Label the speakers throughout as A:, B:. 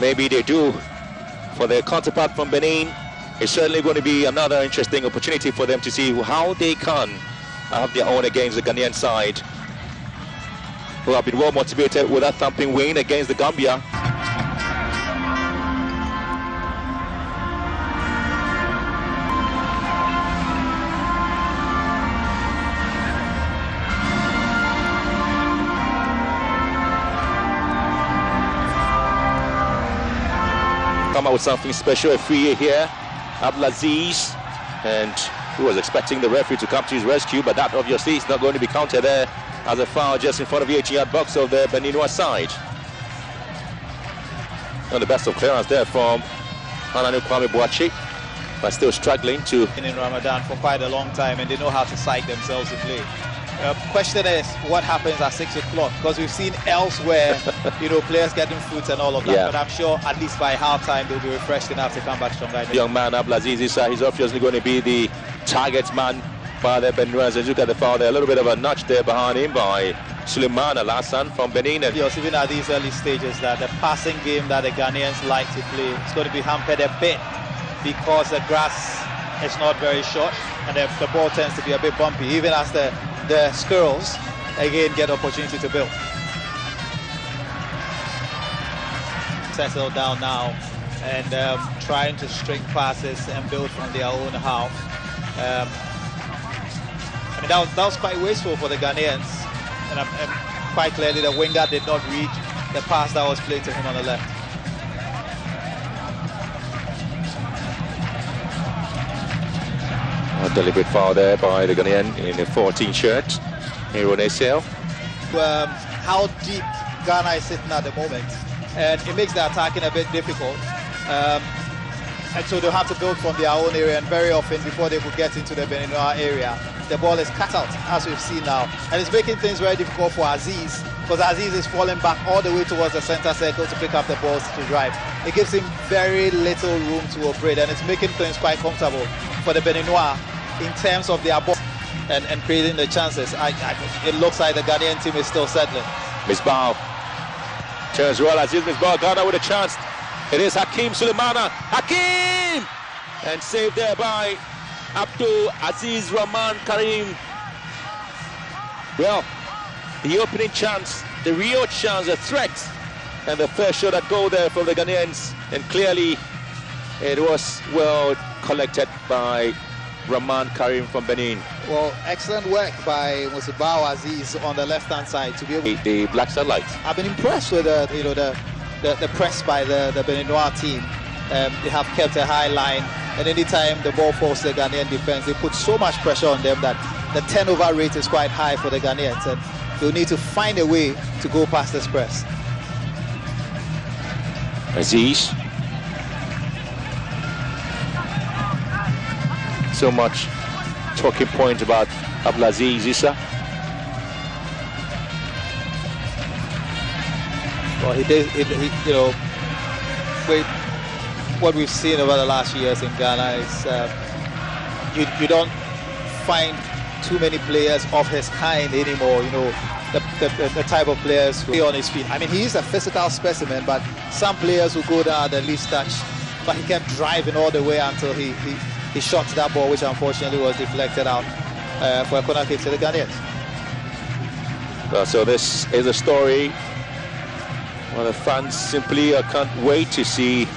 A: maybe they do for their counterpart from Benin. It's certainly going to be another interesting opportunity for them to see how they can have their own against the Ghanaian side, who have been well motivated with that thumping win against the Gambia. Come out with something special, a free here, Abdelaziz, and he was expecting the referee to come to his rescue, but that obviously is not going to be counted there as a foul just in front of the 18-yard box of the Beninois side. And the best of clearance there from Hananu Kwame Boachi, but still struggling to...
B: In Ramadan for quite a long time, and they know how to psych themselves to play. Question is, what happens at 6 o'clock? Because we've seen elsewhere, players getting fruits and all of that. Yeah. But I'm sure at least by halftime they'll be refreshed enough to come back stronger.
A: Young man Abdelaziz Issa, he's obviously going to be the target man by the Beninois. As you look at the foul there, a little bit of a nudge there behind him by Suleiman Alassan from Benin.
B: Yes, even at these early stages, that the passing game that the Ghanaians like to play is going to be hampered a bit because the grass is not very short and the ball tends to be a bit bumpy, even as the squirrels again get opportunity to build. Settle down now and trying to string passes and build from their own half. I mean, that was quite wasteful for the Ghanaians, and quite clearly the winger did not read the pass that was played to him on the left.
A: A deliberate foul there by the Ghanaian in a 14 shirt, Ironesio.
B: How deep Ghana is sitting at the moment, and it makes the attacking a bit difficult. And so they'll have to build from their own area, and very often before they could get into the Beninois area, the ball is cut out, as we've seen now. And it's making things very difficult for Aziz, because Aziz is falling back all the way towards the center circle to pick up the balls to drive. It gives him very little room to operate, and it's making things quite comfortable for the Beninois in terms of their ball and creating the chances. It looks like the Ghanaian team is still settling.
A: Misbah turns well. Aziz Misbah, Ghana with a chance. It is Hakim Suleimana. Hakim! And saved there by Abdul Aziz Rahman Karim. Well, the opening chance, the real chance, the threat, and the first shot at goal there from the Ghanaians. And clearly, it was well collected by Rahman Karim from Benin.
B: Well, excellent work by Musibao Aziz on the left-hand side to be able
A: the black satellites.
B: I've been impressed with the press by the Beninois team. They have kept a high line, and anytime the ball falls to the Ghanaian defense, they put so much pressure on them that the turnover rate is quite high for the Ghanaians, and they'll need to find a way to go past this press.
A: Aziz. So much talking point about Abdelaziz Issa.
B: Well, what we've seen over the last years in Ghana is you don't find too many players of his kind anymore. The type of players who are on his feet. I mean, he is a physical specimen, but some players who go down at the least touch, but he kept driving all the way until he shot that ball, which unfortunately was deflected out for a corner kick to the Ghanaians.
A: Well, so this is a story where the fans simply can't wait to see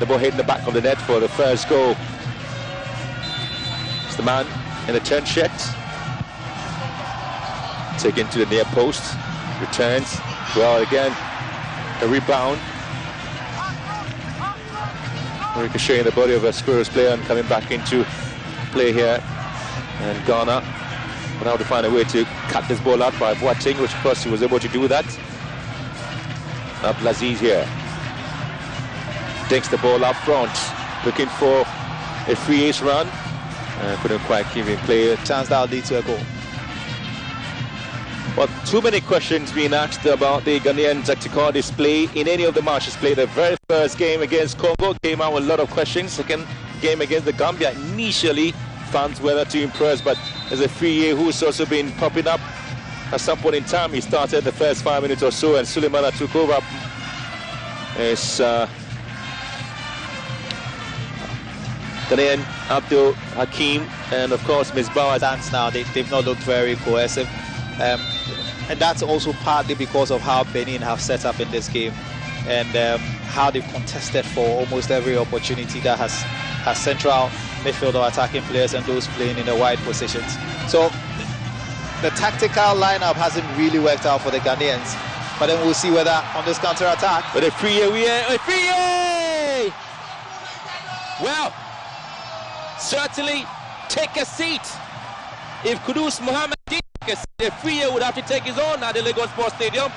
A: the ball hitting the back of the net for the first goal. It's the man in the turn shirt, taken to the near post, returns, well again, a rebound. Ricocheting the body of a Squirrels player and coming back into play here. And Ghana will have to find a way to cut this ball out by Boateng, which of course he was able to do that. Abdelaziz here. Takes the ball up front, looking for a free ace run. Couldn't quite give him play.
B: Chance that will lead to a goal.
A: Well, too many questions being asked about the Ghanaian tactical display in any of the matches played. The very first game against Congo came out with a lot of questions. Second game against the Gambia, initially fans were too impressed, but there's a free who's also been popping up. At some point in time, he started the first 5 minutes or so, and Suleimana took over. It's Ghanaian Abdul Hakim and of course Ms. Bauer.
B: Stands now, they've not looked very cohesive. And that's also partly because of how Benin have set up in this game and how they've contested for almost every opportunity that has central midfield or attacking players and those playing in the wide positions. So the tactical lineup hasn't really worked out for the Ghanaians, but then we'll see whether on this counter-attack.
A: But a free well, certainly take a seat. If Kudus Mohammed did take a seat, the free would have to take his own at the Lagos Sports Stadium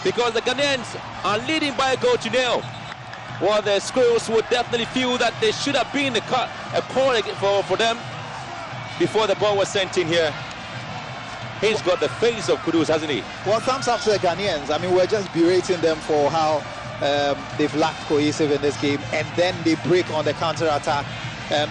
A: because the Ghanaians are leading by a goal to nil. Well, the Squirrels would definitely feel that there should have been a call for them before the ball was sent in here. He's got the face of Kudus, hasn't he?
B: Well, thumbs up to the Ghanaians. I mean, we're just berating them for how they've lacked cohesive in this game, and then they break on the counter-attack.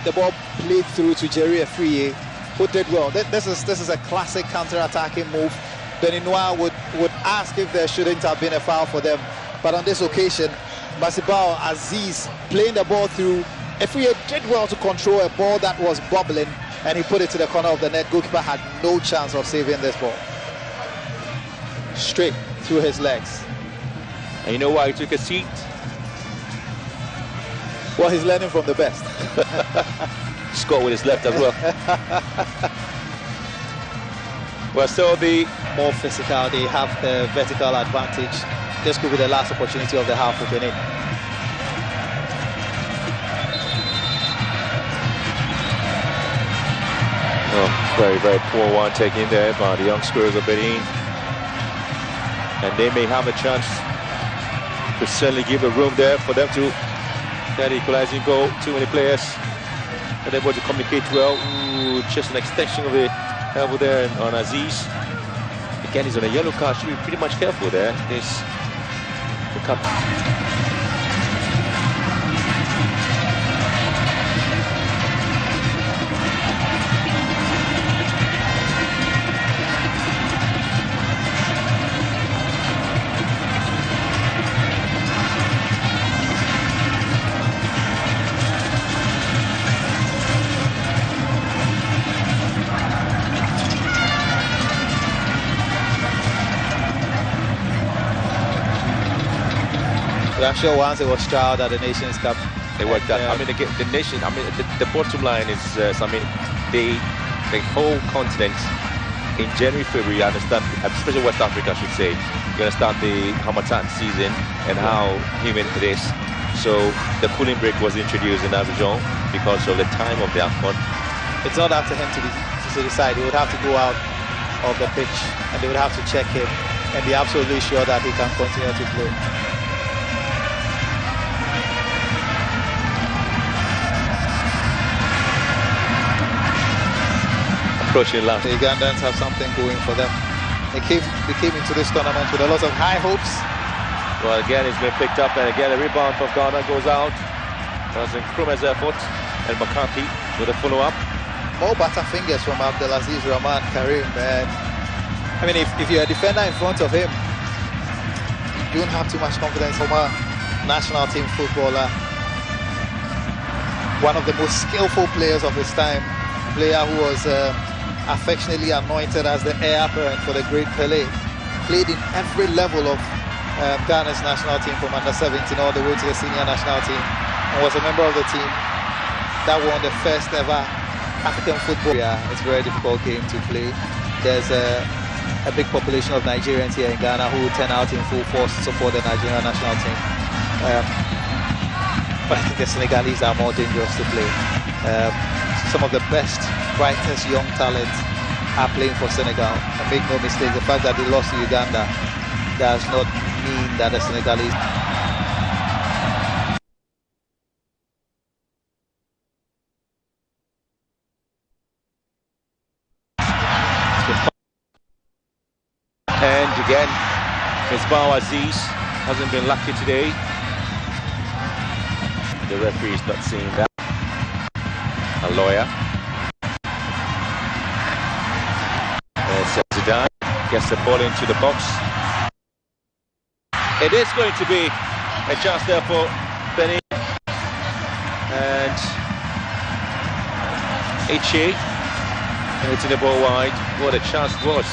B: The ball played through to Jerry Afriye, who did well. This is a classic counter-attacking move. Beninois would ask if there shouldn't have been a foul for them, but on this occasion, Masibao Aziz playing the ball through. Afriye did well to control a ball that was bubbling, and he put it to the corner of the net. Goalkeeper had no chance of saving this ball. Straight through his legs.
A: And you know why he took a seat?
B: Well, he's learning from the best.
A: Scored with his left as well. Well, so the
B: more physicality, have the vertical advantage. This could be the last opportunity of the half for Benin.
A: Oh, very, very poor one taken there by the young Squirrels of Benin. And they may have a chance to certainly give a room there for them to get the equalizing goal. Too many players are able to communicate well. Ooh, just an extension of the elbow there on Aziz. Again, he's on a yellow card. Should be pretty much careful there. This the cup.
B: But I'm sure once it was trialed at the Nations Cup,
A: They worked out. I mean, the nation. I mean, the bottom line is. I mean, the whole continent in January, February. I understand, especially West Africa, I should say. You understand the Hamatan season and how humid it is. So the cooling break was introduced in Abidjan because of the time of the AFCON.
B: It's not up to him to decide. He would have to go out of the pitch and they would have to check him and be absolutely sure that he can continue to play.
A: Approaching last.
B: The Ugandans have something going for them. They came into this tournament with a lot of high hopes.
A: Well, again, it's been picked up, and again, a rebound for Ghana goes out. That was Nkrumah's effort, and McCarthy with a follow-up.
B: More butterfingers from Abdelaziz Rahman Karim, man. I mean, if you're a defender in front of him, you don't have too much confidence. Former national team footballer, one of the most skillful players of his time, a player who was affectionately anointed as the heir apparent for the great Pelé, played in every level of Ghana's national team from under 17 all the way to the senior national team, and was a member of the team that won the first ever African football. Yeah, it's a very difficult game to play. There's a big population of Nigerians here in Ghana who turn out in full force to support the Nigerian national team. But I think the Senegalese are more dangerous to play. Some of the best, brightest young talents are playing for Senegal. And make no mistake, the fact that they lost to Uganda does not mean that the Senegalese.
A: And again, Misbah Aziz hasn't been lucky today. The referee is not seeing that. A lawyer. Zidane gets the ball into the box. It is going to be A chance there for Benin. And Eche. And it's in the ball wide. What a chance it was.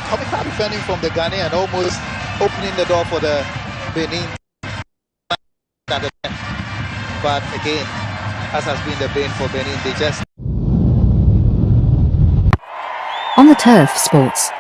B: Comical defending from the Ghanaian, almost opening the door for the Benin. But again, as has been the bane for Benin, they just...
C: On the Turf Sports.